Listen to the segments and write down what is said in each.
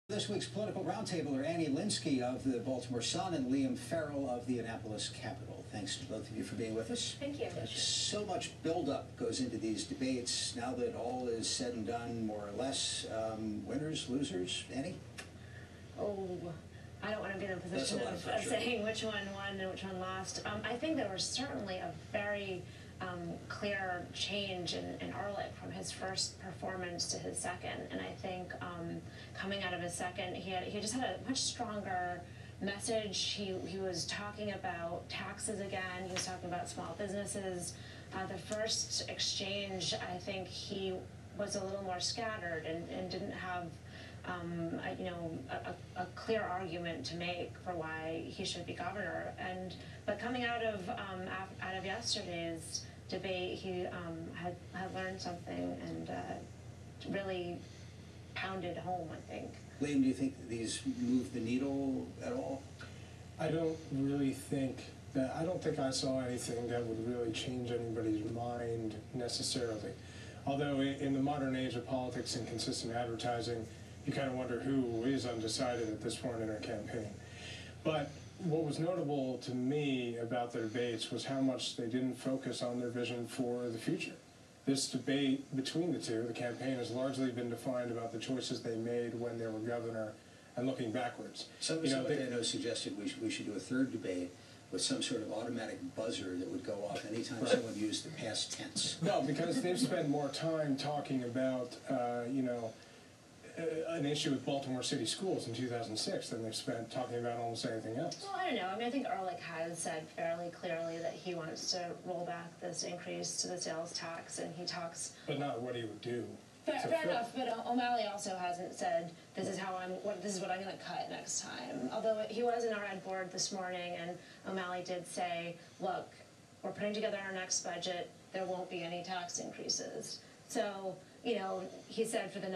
This week's Political Roundtable are Annie Linskey of the Baltimore Sun and Liam Farrell of the Annapolis Capital. Thanks to both of you for being with us. Thank you. So much buildup goes into these debates. Now that all is said and done, more or less, winners, losers, Annie? Oh, I don't want to be in a position of saying which one won and which one lost. I think there was certainly a very clear change in Ehrlich from his first performance to his second, and I think coming out of his second, he just had a much stronger message. He was talking about taxes again. He was talking about small businesses. The first exchange, I think he was a little more scattered and didn't have a clear argument to make for why he should be governor. But coming out of yesterday's debate, he had learned something and really pounded home, I think. Liam, do you think that these move the needle at all? I don't think I saw anything that would really change anybody's mind necessarily. Although in the modern age of politics and consistent advertising, you kind of wonder who is undecided at this point in our campaign. But what was notable to me about the debates was how much they didn't focus on their vision for the future. This debate between the two, the campaign, has largely been defined about the choices they made when they were governor and looking backwards. Some I know suggested we should do a third debate with some sort of automatic buzzer that would go off anytime someone used the past tense. No, because they've spent more time talking about, an issue with Baltimore City schools in 2006 than they've spent talking about almost anything else. Well, I don't know. I mean, I think Ehrlich has said fairly clearly that he wants to roll back this increase to the sales tax, and he talks. But not what he would do. Fair enough, but O'Malley also hasn't said this is what I'm going to cut next time. Although he was in our ed board this morning, and O'Malley did say, "Look, we're putting together our next budget. There won't be any tax increases." So he said for the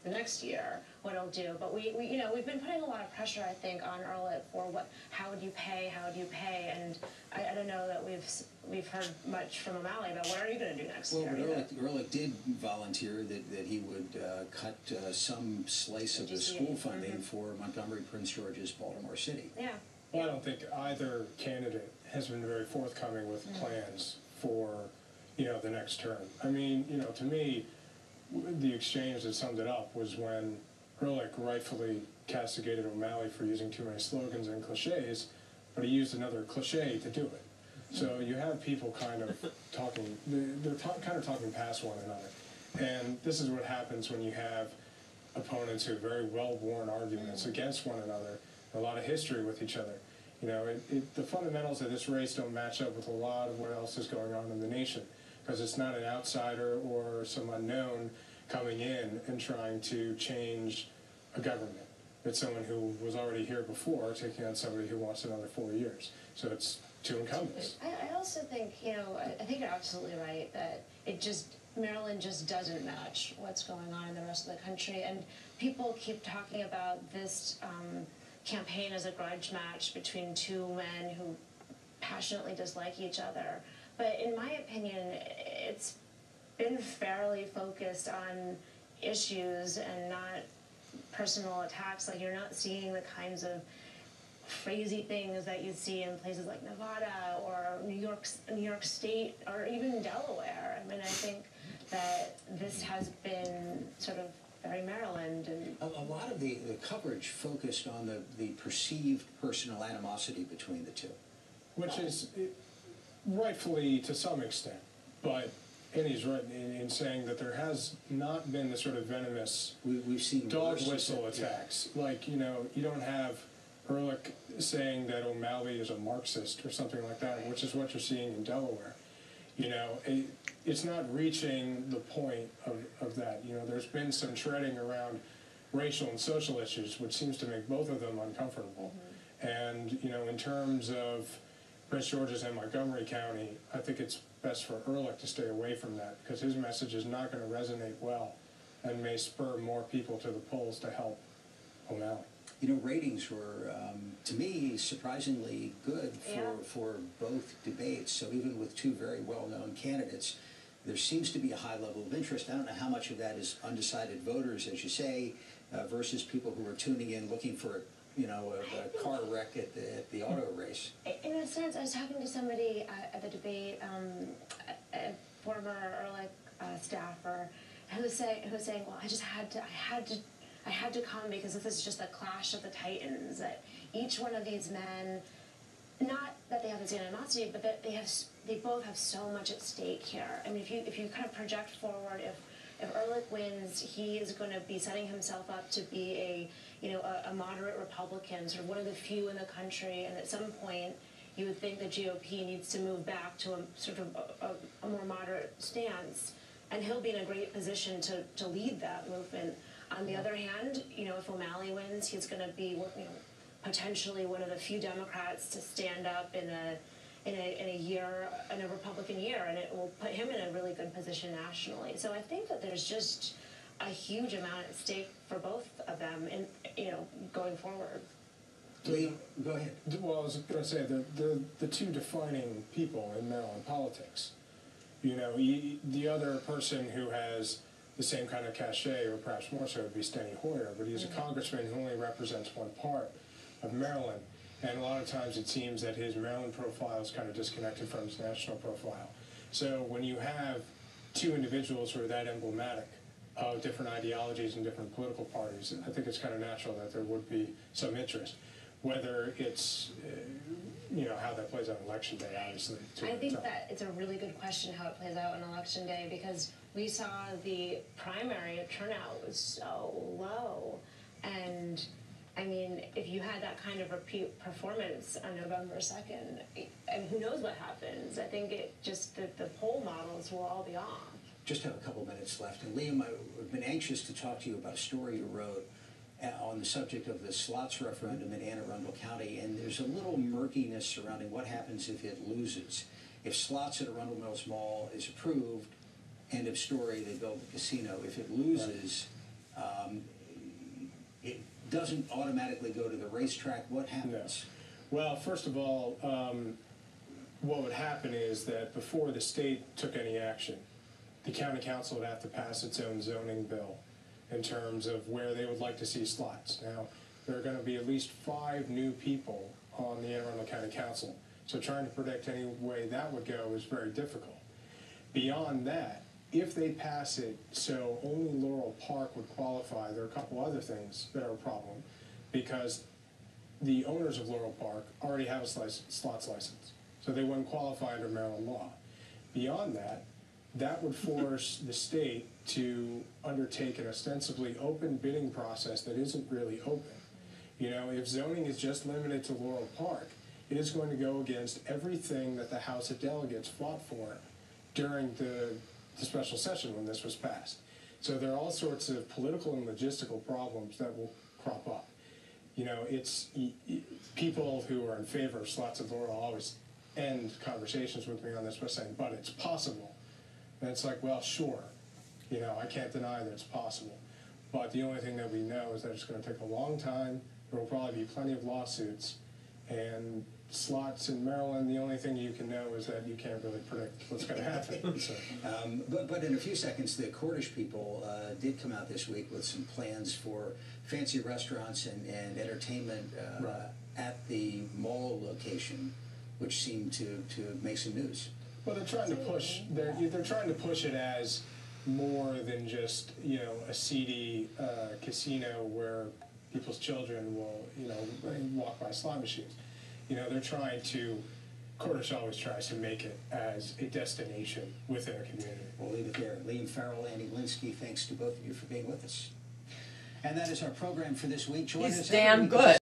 next year what he'll do. But we've been putting a lot of pressure, I think, on Ehrlich for how would you pay, and I don't know that we've heard much from O'Malley about what are you going to do next year. Well, but Ehrlich did volunteer that he would cut some slice of the school funding for Montgomery, Prince George's, Baltimore City. Yeah. Well, I don't think either candidate has been very forthcoming with plans for the next term. I mean, to me, the exchange that summed it up was when Ehrlich rightfully castigated O'Malley for using too many slogans and cliches, but he used another cliche to do it. So you have people kind of talking, they're kind of talking past one another. And this is what happens when you have opponents who have very well-worn arguments against one another, a lot of history with each other. The fundamentals of this race don't match up with a lot of what else is going on in the nation, because it's not an outsider or some unknown coming in and trying to change a government. It's someone who was already here before taking on somebody who wants another 4 years. So it's two incumbents. I also think, I think you're absolutely right that Maryland just doesn't match what's going on in the rest of the country. And people keep talking about this campaign as a grudge match between two men who passionately dislike each other. But in my opinion, it's been fairly focused on issues and not personal attacks. Like, you're not seeing the kinds of crazy things that you see in places like Nevada or New York State or even Delaware. I mean, I think that this has been sort of very Maryland. And a lot of the coverage focused on the perceived personal animosity between the two. Which is rightfully to some extent, but Annie's right in saying that there has not been the sort of venomous we've seen dog whistle attacks. Like, you don't have Ehrlich saying that O'Malley is a Marxist or something like that, which is what you're seeing in Delaware. It's not reaching the point of that. There's been some treading around racial and social issues, which seems to make both of them uncomfortable. And, in terms of Prince George's and Montgomery County, I think it's best for Ehrlich to stay away from that, because his message is not going to resonate well and may spur more people to the polls to help O'Malley. Ratings were, to me, surprisingly good for both debates. So even with two very well-known candidates, there seems to be a high level of interest. I don't know how much of that is undecided voters, as you say, versus people who are tuning in looking for a car wreck at the auto race. In a sense, I was talking to somebody at the debate, a former Ehrlich staffer, who was saying, well, I had to come because this is just the clash of the titans. That each one of these men, not that they have this animosity, but that they both have so much at stake here. I mean, if you kind of project forward, if Ehrlich wins, he is going to be setting himself up to be a moderate Republican, sort of one of the few in the country, and at some point you would think the GOP needs to move back to a sort of a more moderate stance, and he'll be in a great position to lead that movement. On the other hand, if O'Malley wins, he's going to be potentially one of the few Democrats to stand up in a Republican year, and it will put him in a really good position nationally. So I think that there's just a huge amount at stake for both of them, and going forward. Liam, go ahead. Well, I was going to say the two defining people in Maryland politics. The other person who has the same kind of cachet, or perhaps more so, would be Steny Hoyer, but he's a congressman who only represents one part of Maryland. And a lot of times it seems that his Maryland profile is kind of disconnected from his national profile. So when you have two individuals who are that emblematic of different ideologies and different political parties, I think it's kind of natural that there would be some interest. Whether it's, how that plays out on Election Day, obviously. I think that it's a really good question how it plays out on Election Day, because we saw the primary turnout was so low. And I mean, if you had that kind of repeat performance on November 2nd, and who knows what happens? I think the poll models will all be off. Just have a couple minutes left. And Liam, I've been anxious to talk to you about a story you wrote on the subject of the slots referendum in Anne Arundel County, and there's a little murkiness surrounding what happens if it loses. If slots at Arundel Mills Mall is approved, end of story, they build the casino. If it loses, it doesn't automatically go to the racetrack. What happens? No. Well, first of all, what would happen is that before the state took any action, the county council would have to pass its own zoning bill in terms of where they would like to see slots. Now, there are going to be at least 5 new people on the Anne Arundel County Council, so trying to predict any way that would go is very difficult. Beyond that, if they pass it so only Laurel Park would qualify, there are a couple other things that are a problem, because the owners of Laurel Park already have a slots license, so they wouldn't qualify under Maryland law. Beyond that, that would force the state to undertake an ostensibly open bidding process that isn't really open. If zoning is just limited to Laurel Park, it is going to go against everything that the House of Delegates fought for during the special session when this was passed. So there are all sorts of political and logistical problems that will crop up. It's people who are in favor of slots at Laurel always end conversations with me on this by saying, but it's possible. And it's like, well, sure, I can't deny that it's possible. But the only thing that we know is that it's going to take a long time. There will probably be plenty of lawsuits. And slots in Maryland, the only thing you can know is that you can't really predict what's going to happen. So. But in a few seconds, the Cordish people did come out this week with some plans for fancy restaurants and entertainment at the mall location, which seemed to make some news. Well, they're trying to push. They're trying to push it as more than just a seedy casino where people's children will walk by slot machines. They're trying to. Cordish always tries to make it as a destination within a community. We'll leave it there. Liam Farrell, Andy Linsky, thanks to both of you for being with us. And that is our program for this week. Join us damn good.